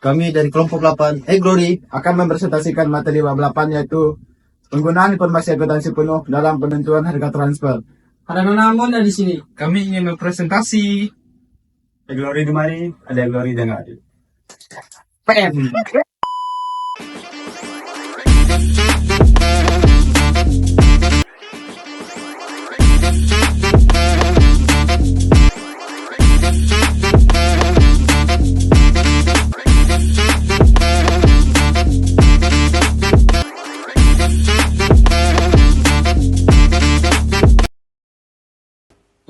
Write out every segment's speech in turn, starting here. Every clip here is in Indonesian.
kami dari kelompok 8, Glory, akan mempresentasikan materi bab 8 yaitu penggunaan informasi akuntansi penuh dalam penentuan harga transfer. Ada namun dari sini. Kami ingin mempresentasi. Glory di mari, ada Glory dengar. PM.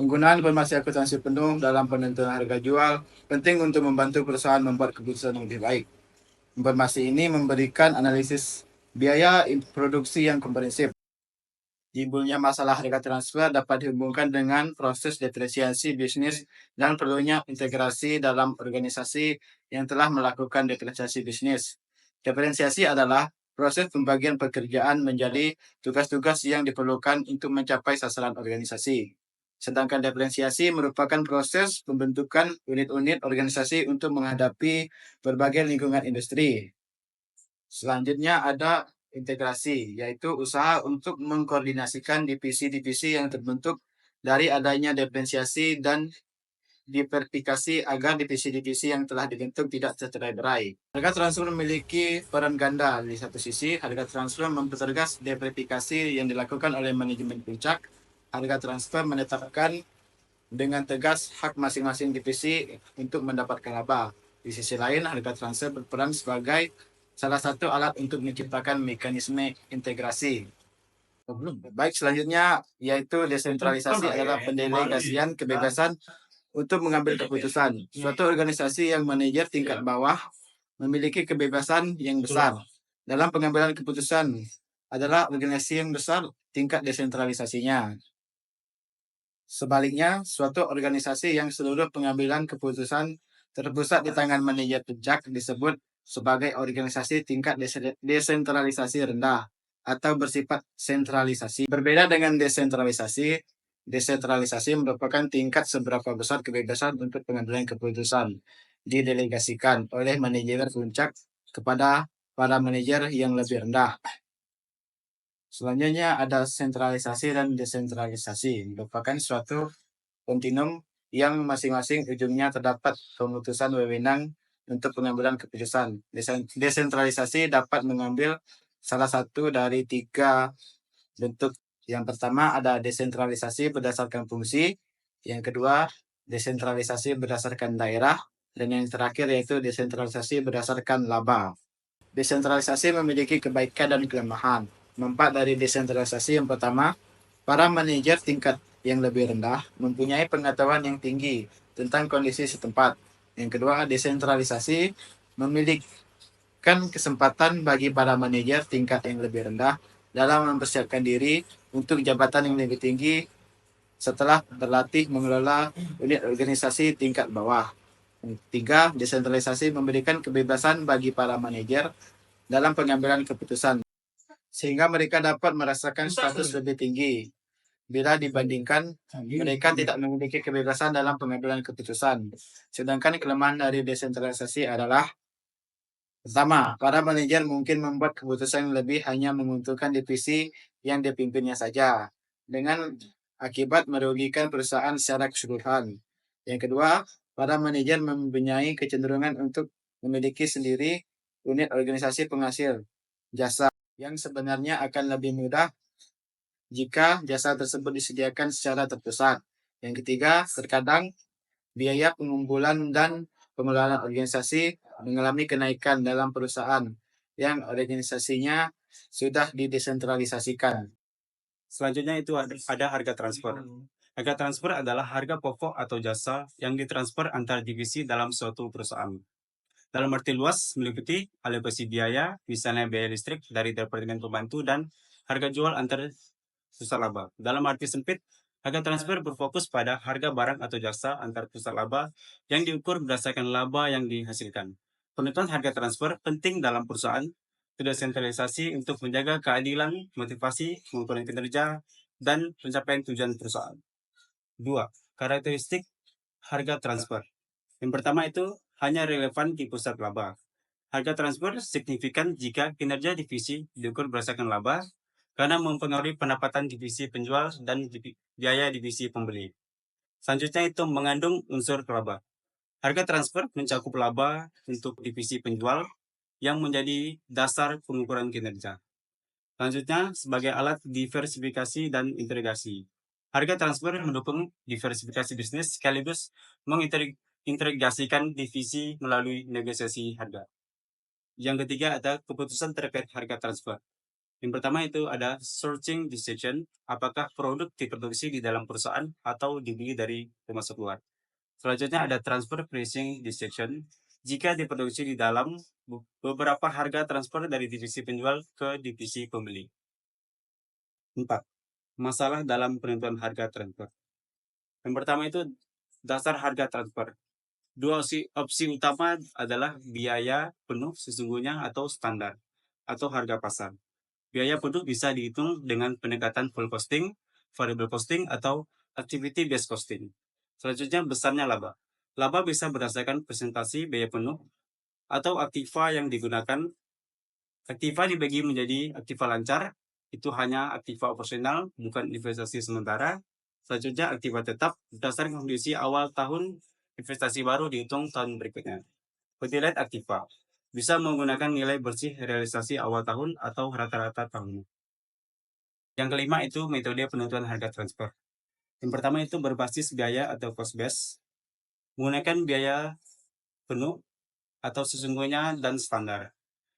Penggunaan informasi akuntansi penuh dalam penentuan harga jual penting untuk membantu perusahaan membuat keputusan yang lebih baik. Informasi ini memberikan analisis biaya produksi yang komprehensif. Timbulnya masalah harga transfer dapat dihubungkan dengan proses diferensiasi bisnis dan perlunya integrasi dalam organisasi yang telah melakukan diferensiasi bisnis. Diferensiasi adalah proses pembagian pekerjaan menjadi tugas-tugas yang diperlukan untuk mencapai sasaran organisasi. Sedangkan diferensiasi merupakan proses pembentukan unit-unit organisasi untuk menghadapi berbagai lingkungan industri. Selanjutnya ada integrasi, yaitu usaha untuk mengkoordinasikan divisi-divisi yang terbentuk dari adanya diferensiasi dan diversifikasi agar divisi-divisi yang telah dibentuk tidak tercerai-berai. Harga transfer memiliki peran ganda. Di satu sisi, harga transfer mempertegas diversifikasi yang dilakukan oleh manajemen puncak. Harga transfer menetapkan dengan tegas hak masing-masing divisi untuk mendapatkan laba. Di sisi lain, harga transfer berperan sebagai salah satu alat untuk menciptakan mekanisme integrasi. Baik, selanjutnya yaitu desentralisasi adalah pendelegasian kebebasan untuk mengambil keputusan. Suatu organisasi yang manajer tingkat bawah memiliki kebebasan yang besar dalam pengambilan keputusan adalah organisasi yang besar tingkat desentralisasinya. Sebaliknya, suatu organisasi yang seluruh pengambilan keputusan terpusat di tangan manajer puncak disebut sebagai organisasi tingkat desentralisasi rendah atau bersifat sentralisasi. Berbeda dengan desentralisasi, desentralisasi merupakan tingkat seberapa besar kebebasan untuk pengambilan keputusan didelegasikan oleh manajer puncak kepada para manajer yang lebih rendah. Selanjutnya ada sentralisasi dan desentralisasi, merupakan suatu kontinum yang masing-masing ujungnya terdapat pemutusan wewenang untuk pengambilan keputusan. Desentralisasi dapat mengambil salah satu dari tiga bentuk. Yang pertama ada desentralisasi berdasarkan fungsi, yang kedua desentralisasi berdasarkan daerah, dan yang terakhir yaitu desentralisasi berdasarkan laba. Desentralisasi memiliki kebaikan dan kelemahan. Manfaat dari desentralisasi yang pertama, para manajer tingkat yang lebih rendah mempunyai pengetahuan yang tinggi tentang kondisi setempat. Yang kedua, desentralisasi memiliki kesempatan bagi para manajer tingkat yang lebih rendah dalam mempersiapkan diri untuk jabatan yang lebih tinggi setelah berlatih mengelola unit organisasi tingkat bawah. Yang ketiga, desentralisasi memberikan kebebasan bagi para manajer dalam pengambilan keputusan, sehingga mereka dapat merasakan status lebih tinggi bila dibandingkan mereka tidak memiliki kebebasan dalam pengambilan keputusan. Sedangkan kelemahan dari desentralisasi adalah pertama, para manajer mungkin membuat keputusan yang lebih hanya menguntungkan divisi yang dipimpinnya saja, dengan akibat merugikan perusahaan secara keseluruhan. Yang kedua, para manajer mempunyai kecenderungan untuk memiliki sendiri unit organisasi penghasil jasa yang sebenarnya akan lebih mudah jika jasa tersebut disediakan secara terpusat. Yang ketiga, terkadang biaya pengumpulan dan pengelolaan organisasi mengalami kenaikan dalam perusahaan yang organisasinya sudah didesentralisasikan. Selanjutnya itu ada harga transfer. Harga transfer adalah harga pokok atau jasa yang ditransfer antar divisi dalam suatu perusahaan. Dalam arti luas meliputi alokasi biaya, misalnya biaya listrik dari Departemen Pembantu dan harga jual antar pusat laba. Dalam arti sempit, harga transfer berfokus pada harga barang atau jasa antar pusat laba yang diukur berdasarkan laba yang dihasilkan. Penentuan harga transfer penting dalam perusahaan, desentralisasi untuk menjaga keadilan, motivasi, pengukuran kinerja, dan pencapaian tujuan perusahaan. 2. Karakteristik harga transfer. Yang pertama itu hanya relevan di pusat laba. Harga transfer signifikan jika kinerja divisi diukur berdasarkan laba karena mempengaruhi pendapatan divisi penjual dan biaya divisi pembeli. Selanjutnya itu mengandung unsur laba. Harga transfer mencakup laba untuk divisi penjual yang menjadi dasar pengukuran kinerja. Selanjutnya, sebagai alat diversifikasi dan integrasi. Harga transfer mendukung diversifikasi bisnis sekaligus mengintegrasikan divisi melalui negosiasi harga. Yang ketiga ada keputusan terkait harga transfer. Yang pertama itu ada sourcing decision, apakah produk diproduksi di dalam perusahaan atau dibeli dari pemasok luar. Selanjutnya ada transfer pricing decision, jika diproduksi di dalam beberapa harga transfer dari divisi penjual ke divisi pembeli. 4. Masalah dalam penentuan harga transfer. Yang pertama itu dasar harga transfer. Dua opsi utama adalah biaya penuh sesungguhnya atau standar, atau harga pasar. Biaya penuh bisa dihitung dengan pendekatan full costing, variable costing, atau activity based costing. Selanjutnya besarnya laba. Laba bisa berdasarkan presentasi biaya penuh atau aktiva yang digunakan. Aktiva dibagi menjadi aktiva lancar, itu hanya aktiva operasional, bukan investasi sementara. Selanjutnya aktiva tetap berdasarkan kondisi awal tahun, investasi baru dihitung tahun berikutnya. Penilaian aktiva bisa menggunakan nilai bersih realisasi awal tahun atau rata-rata tahun. Yang kelima itu metode penentuan harga transfer. Yang pertama itu berbasis biaya atau cost base, menggunakan biaya penuh atau sesungguhnya dan standar.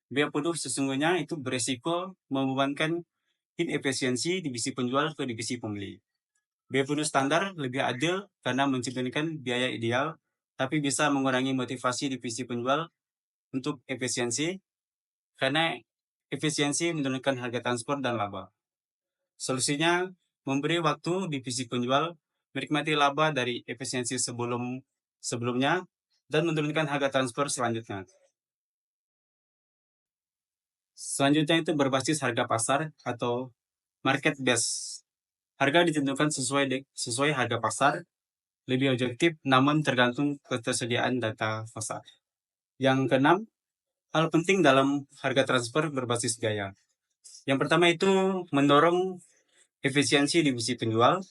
Biaya penuh sesungguhnya itu beresiko membebankan inefisiensi divisi penjual ke divisi pembeli. Biaya penuh standar lebih adil karena mencerminkan biaya ideal, tapi bisa mengurangi motivasi divisi penjual untuk efisiensi, karena efisiensi menurunkan harga transfer dan laba. Solusinya, memberi waktu divisi penjual menikmati laba dari efisiensi sebelumnya dan menurunkan harga transfer selanjutnya. Selanjutnya itu berbasis harga pasar atau market base. Harga ditentukan sesuai harga pasar, lebih objektif namun tergantung ketersediaan data pasar. Yang keenam, hal penting dalam harga transfer berbasis biaya. Yang pertama itu mendorong efisiensi divisi penjual,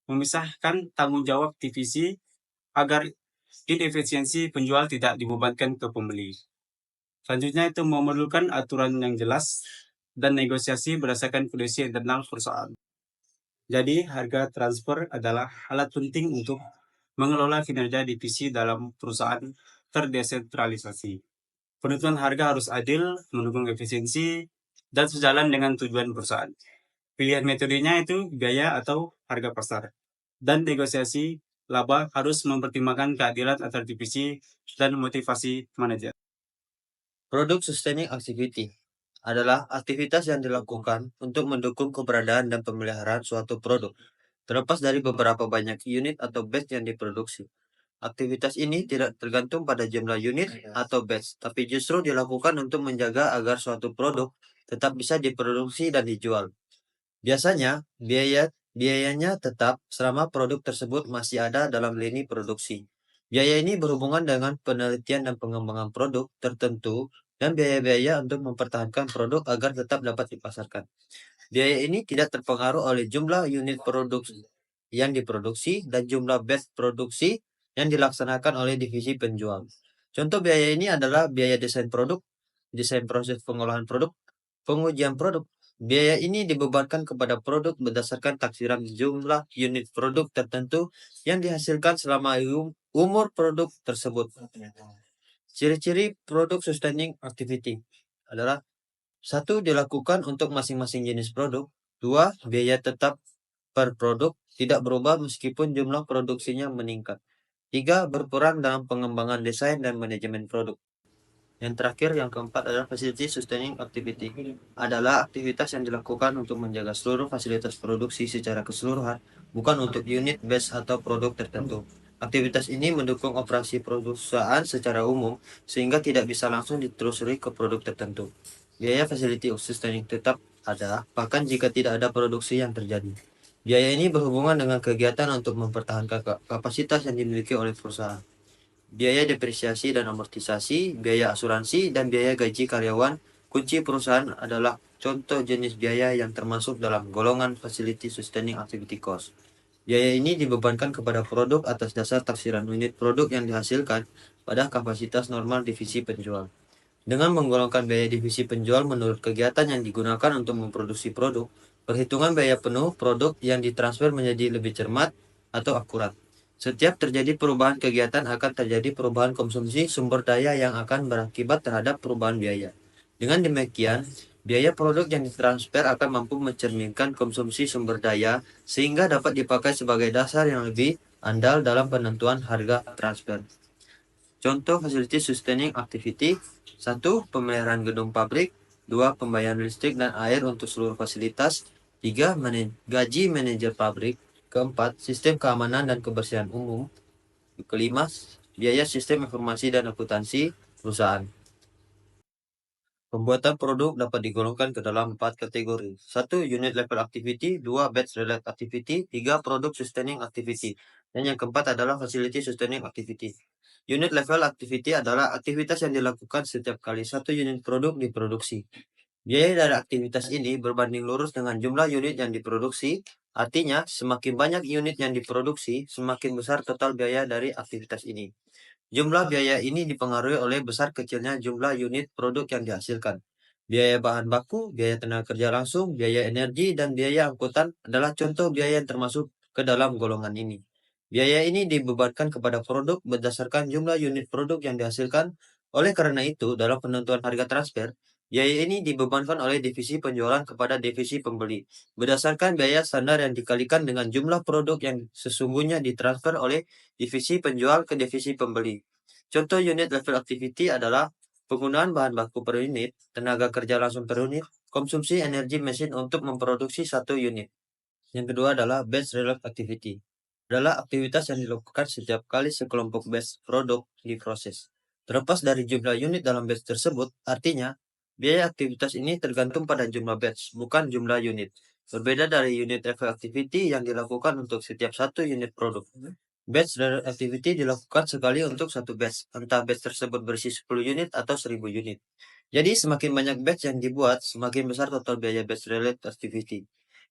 memisahkan tanggung jawab divisi agar inefisiensi penjual tidak dibebankan ke pembeli. Selanjutnya itu memerlukan aturan yang jelas dan negosiasi berdasarkan kondisi internal perusahaan. Jadi harga transfer adalah alat penting untuk mengelola kinerja divisi dalam perusahaan terdesentralisasi. Penentuan harga harus adil, mendukung efisiensi, dan sejalan dengan tujuan perusahaan. Pilihan metodenya itu biaya atau harga pasar. Dan negosiasi laba harus mempertimbangkan keadilan antar divisi dan motivasi manajer. Product Sustaining Activity adalah aktivitas yang dilakukan untuk mendukung keberadaan dan pemeliharaan suatu produk, terlepas dari beberapa banyak unit atau batch yang diproduksi. Aktivitas ini tidak tergantung pada jumlah unit atau batch, tapi justru dilakukan untuk menjaga agar suatu produk tetap bisa diproduksi dan dijual. Biasanya, biayanya tetap selama produk tersebut masih ada dalam lini produksi. Biaya ini berhubungan dengan penelitian dan pengembangan produk tertentu dan biaya-biaya untuk mempertahankan produk agar tetap dapat dipasarkan. Biaya ini tidak terpengaruh oleh jumlah unit produk yang diproduksi dan jumlah batch produksi yang dilaksanakan oleh divisi penjual. Contoh biaya ini adalah biaya desain produk, desain proses pengolahan produk, pengujian produk. Biaya ini dibebankan kepada produk berdasarkan taksiran jumlah unit produk tertentu yang dihasilkan selama umur produk tersebut. Ciri-ciri produk sustaining activity adalah 1. Dilakukan untuk masing-masing jenis produk. 2. Biaya tetap per produk tidak berubah meskipun jumlah produksinya meningkat. 3. Berperan dalam pengembangan desain dan manajemen produk. Yang terakhir, yang keempat adalah facility sustaining activity. Adalah aktivitas yang dilakukan untuk menjaga seluruh fasilitas produksi secara keseluruhan, bukan untuk unit base atau produk tertentu. Aktivitas ini mendukung operasi perusahaan secara umum, sehingga tidak bisa langsung ditelusuri ke produk tertentu. Biaya facility sustaining tetap ada, bahkan jika tidak ada produksi yang terjadi. Biaya ini berhubungan dengan kegiatan untuk mempertahankan kapasitas yang dimiliki oleh perusahaan. biaya depresiasi dan amortisasi, biaya asuransi, dan biaya gaji karyawan kunci perusahaan adalah contoh jenis biaya yang termasuk dalam golongan Facility Sustaining Activity Cost. Biaya ini dibebankan kepada produk atas dasar taksiran unit produk yang dihasilkan pada kapasitas normal divisi penjual. Dengan menggolongkan biaya divisi penjual menurut kegiatan yang digunakan untuk memproduksi produk, perhitungan biaya penuh produk yang ditransfer menjadi lebih cermat atau akurat. Setiap terjadi perubahan kegiatan akan terjadi perubahan konsumsi sumber daya yang akan berakibat terhadap perubahan biaya. Dengan demikian, biaya produk yang ditransfer akan mampu mencerminkan konsumsi sumber daya sehingga dapat dipakai sebagai dasar yang lebih andal dalam penentuan harga transfer. Contoh Facility Sustaining Activity: 1. Pemeliharaan gedung pabrik. 2. Pembayaran listrik dan air untuk seluruh fasilitas. 3. Gaji manajer pabrik. 4. Sistem keamanan dan kebersihan umum. 5. Biaya sistem informasi dan akuntansi perusahaan. Pembuatan produk dapat digolongkan ke dalam 4 kategori. 1. Unit level activity. 2. Batch related activity. 3. Product sustaining activity. Dan yang keempat adalah facility sustaining activity. Unit level activity adalah aktivitas yang dilakukan setiap kali satu unit produk diproduksi. Biaya dari aktivitas ini berbanding lurus dengan jumlah unit yang diproduksi. Artinya, semakin banyak unit yang diproduksi, semakin besar total biaya dari aktivitas ini. Jumlah biaya ini dipengaruhi oleh besar kecilnya jumlah unit produk yang dihasilkan. Biaya bahan baku, biaya tenaga kerja langsung, biaya energi, dan biaya angkutan adalah contoh biaya yang termasuk ke dalam golongan ini. Biaya ini dibebankan kepada produk berdasarkan jumlah unit produk yang dihasilkan. Oleh karena itu, dalam penentuan harga transfer, biaya ini dibebankan oleh divisi penjualan kepada divisi pembeli, berdasarkan biaya standar yang dikalikan dengan jumlah produk yang sesungguhnya ditransfer oleh divisi penjual ke divisi pembeli. Contoh unit level activity adalah penggunaan bahan baku per unit, tenaga kerja langsung per unit, konsumsi energi mesin untuk memproduksi satu unit. Yang kedua adalah batch related activity. Adalah aktivitas yang dilakukan setiap kali sekelompok batch produk diproses. Terlepas dari jumlah unit dalam batch tersebut, artinya biaya aktivitas ini tergantung pada jumlah batch, bukan jumlah unit. Berbeda dari unit level activity yang dilakukan untuk setiap satu unit produk. Batch related activity dilakukan sekali untuk satu batch, entah batch tersebut berisi 10 unit atau 1000 unit. Jadi semakin banyak batch yang dibuat, semakin besar total biaya batch related activity.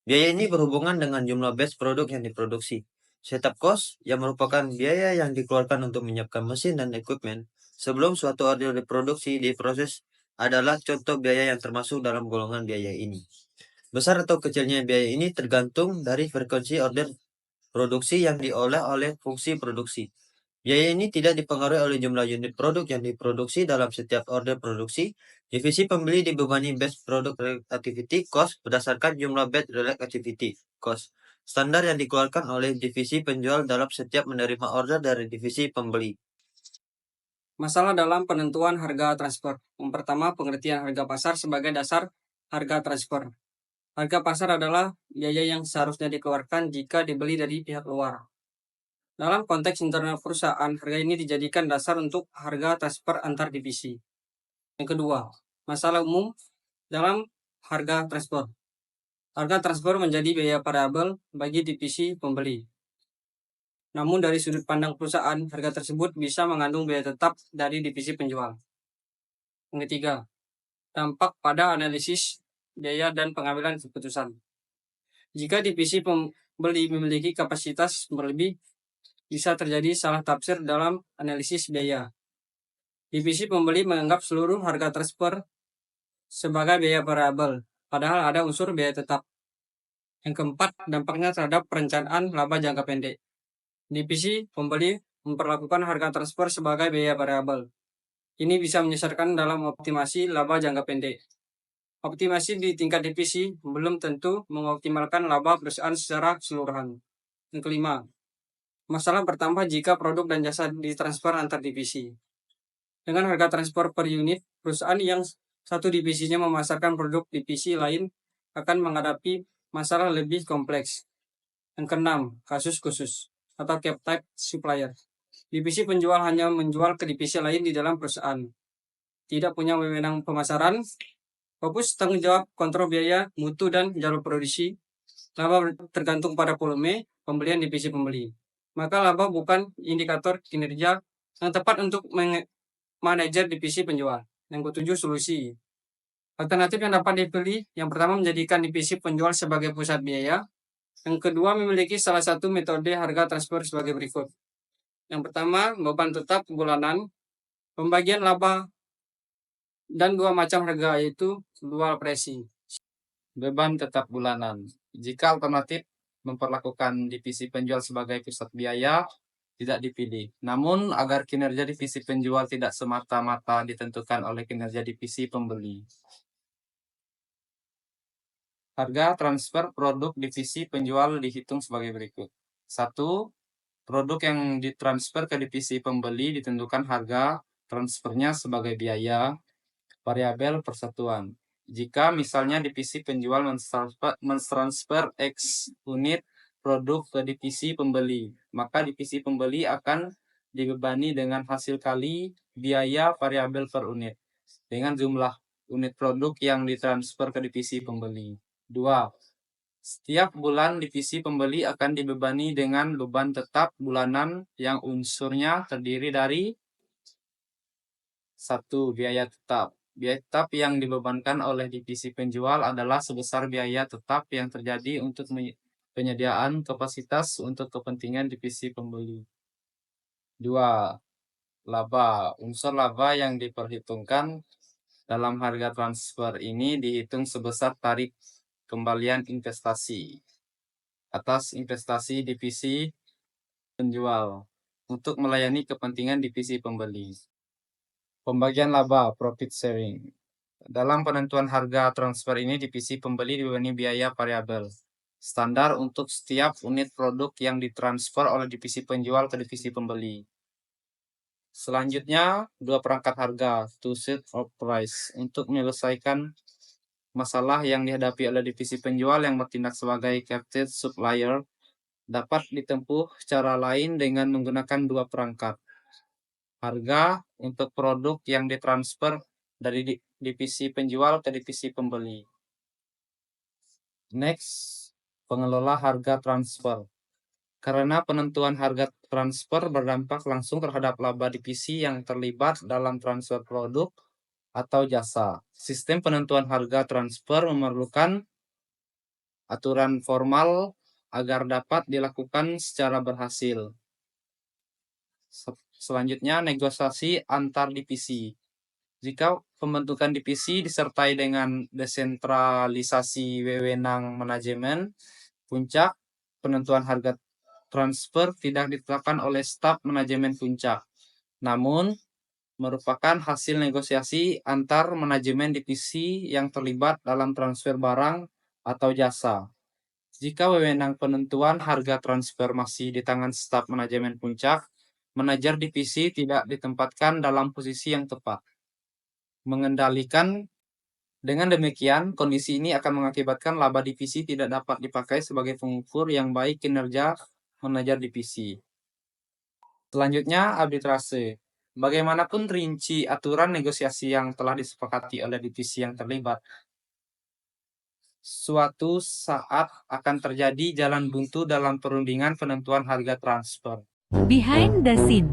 Biaya ini berhubungan dengan jumlah batch produk yang diproduksi. Setup cost, yang merupakan biaya yang dikeluarkan untuk menyiapkan mesin dan equipment sebelum suatu order diproduksi diproses, adalah contoh biaya yang termasuk dalam golongan biaya ini. Besar atau kecilnya biaya ini tergantung dari frekuensi order produksi yang diolah oleh fungsi produksi. Biaya ini tidak dipengaruhi oleh jumlah unit produk yang diproduksi dalam setiap order produksi. Divisi pembeli dibebani batch product related activity cost berdasarkan jumlah batch related activity cost standar yang dikeluarkan oleh divisi penjual dalam setiap menerima order dari divisi pembeli. Masalah dalam penentuan harga transfer. Yang pertama, pengertian harga pasar sebagai dasar harga transfer. Harga pasar adalah biaya yang seharusnya dikeluarkan jika dibeli dari pihak luar. Dalam konteks internal perusahaan, harga ini dijadikan dasar untuk harga transfer antar divisi. Yang kedua, masalah umum dalam harga transfer. Harga transfer menjadi biaya variabel bagi divisi pembeli. Namun dari sudut pandang perusahaan, harga tersebut bisa mengandung biaya tetap dari divisi penjual. Yang ketiga, dampak pada analisis biaya dan pengambilan keputusan. Jika divisi pembeli memiliki kapasitas berlebih, bisa terjadi salah tafsir dalam analisis biaya. Divisi pembeli menganggap seluruh harga transfer sebagai biaya variabel, padahal ada unsur biaya tetap. Yang keempat, dampaknya terhadap perencanaan laba jangka pendek. Divisi pembeli memperlakukan harga transfer sebagai biaya variabel. Ini bisa menyesatkan dalam optimasi laba jangka pendek. Optimasi di tingkat divisi belum tentu mengoptimalkan laba perusahaan secara keseluruhan. Yang kelima, masalah bertambah jika produk dan jasa ditransfer antar divisi. Dengan harga transfer per unit, perusahaan yang satu divisinya memasarkan produk divisi lain akan menghadapi masalah lebih kompleks. Yang keenam, kasus khusus atau captive supplier. Divisi penjual hanya menjual ke divisi lain di dalam perusahaan. Tidak punya wewenang pemasaran, fokus tanggung jawab kontrol biaya, mutu, dan jalur produksi. Laba tergantung pada volume pembelian divisi pembeli. Maka laba bukan indikator kinerja yang tepat untuk manajer divisi penjual. Yang ketujuh, solusi. Alternatif yang dapat dipilih, yang pertama menjadikan divisi penjual sebagai pusat biaya. Yang kedua, memiliki salah satu metode harga transfer sebagai berikut. Yang pertama, beban tetap bulanan, pembagian laba, dan dua macam harga, yaitu dual pricing. Beban tetap bulanan. Jika alternatif memperlakukan divisi penjual sebagai pusat biaya, tidak dipilih. Namun, agar kinerja divisi penjual tidak semata-mata ditentukan oleh kinerja divisi pembeli. Harga transfer produk divisi penjual dihitung sebagai berikut. 1. Produk yang ditransfer ke divisi pembeli ditentukan harga transfernya sebagai biaya variabel persatuan. Jika misalnya divisi penjual mentransfer X unit produk ke divisi pembeli, maka divisi pembeli akan dibebani dengan hasil kali biaya variabel per unit dengan jumlah unit produk yang ditransfer ke divisi pembeli. 2. Setiap bulan divisi pembeli akan dibebani dengan beban tetap bulanan yang unsurnya terdiri dari 1. Biaya tetap. Biaya tetap yang dibebankan oleh divisi penjual adalah sebesar biaya tetap yang terjadi untuk penyediaan kapasitas untuk kepentingan divisi pembeli. 2. Laba. Unsur laba yang diperhitungkan dalam harga transfer ini dihitung sebesar tarif kembalian investasi atas investasi divisi penjual untuk melayani kepentingan divisi pembeli. Pembagian laba, profit sharing. Dalam penentuan harga transfer ini, divisi pembeli dibebani biaya variabel standar untuk setiap unit produk yang ditransfer oleh divisi penjual ke divisi pembeli. Selanjutnya, dua perangkat harga, two set of price, untuk menyelesaikan masalah yang dihadapi oleh divisi penjual yang bertindak sebagai captive supplier dapat ditempuh cara lain dengan menggunakan dua perangkat. Harga untuk produk yang ditransfer dari divisi penjual ke divisi pembeli. Next, pengelola harga transfer. Karena penentuan harga transfer berdampak langsung terhadap laba divisi yang terlibat dalam transfer produk atau jasa. Sistem penentuan harga transfer memerlukan aturan formal agar dapat dilakukan secara berhasil. Selanjutnya, negosiasi antar divisi. Jika pembentukan divisi disertai dengan desentralisasi wewenang manajemen, puncak penentuan harga transfer tidak ditetapkan oleh staf manajemen puncak, namun merupakan hasil negosiasi antar manajemen divisi yang terlibat dalam transfer barang atau jasa. Jika wewenang penentuan harga transfer masih di tangan staf manajemen puncak, manajer divisi tidak ditempatkan dalam posisi yang tepat mengendalikan. Dengan demikian, kondisi ini akan mengakibatkan laba divisi tidak dapat dipakai sebagai pengukur yang baik kinerja manajer divisi. Selanjutnya, arbitrase. Bagaimanapun rinci aturan negosiasi yang telah disepakati oleh divisi yang terlibat, suatu saat akan terjadi jalan buntu dalam perundingan penentuan harga transfer. Behind the scene.